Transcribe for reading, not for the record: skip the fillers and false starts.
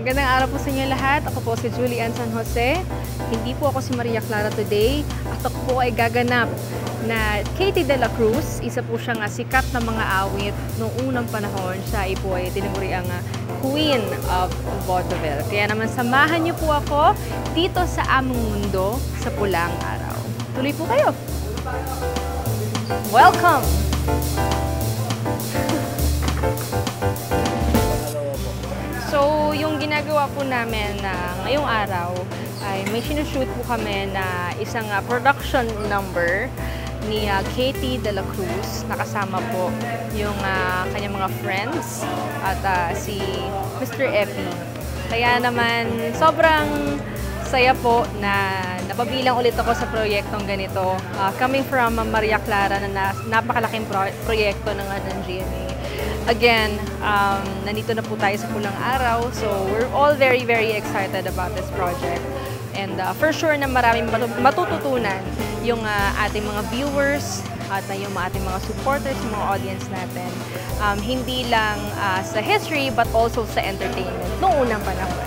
Magandang araw po sa inyo lahat. Ako po si Julie Ann San Jose. Hindi po ako si Maria Clara today. At ako po ay gaganap na Katie de la Cruz. Isa po siyang sikat na mga awit noong unang panahon. Siya po ay tinaguri ang Queen of Vaudeville. Kaya naman samahan niyo po ako dito sa aming mundo sa pulang araw. Tuloy po kayo! Welcome! So, yung ginagawa po namin ngayong araw ay may sinushoot po kami na isang production number ni Katie de la Cruz. Nakasama po yung kanyang mga friends at si Mr. Epi. Kaya naman sobrang saya po na napabilang ulit ako sa proyektong ganito. Coming from Maria Clara na napakalaking proyekto ng GMA. Again, nandito na po tayo sa pulang araw. So, we're all very, very excited about this project. And for sure na maraming matututunan yung ating mga viewers at yung ating mga supporters, yung mga audience natin. Hindi lang sa history but also sa entertainment noong unang panahon.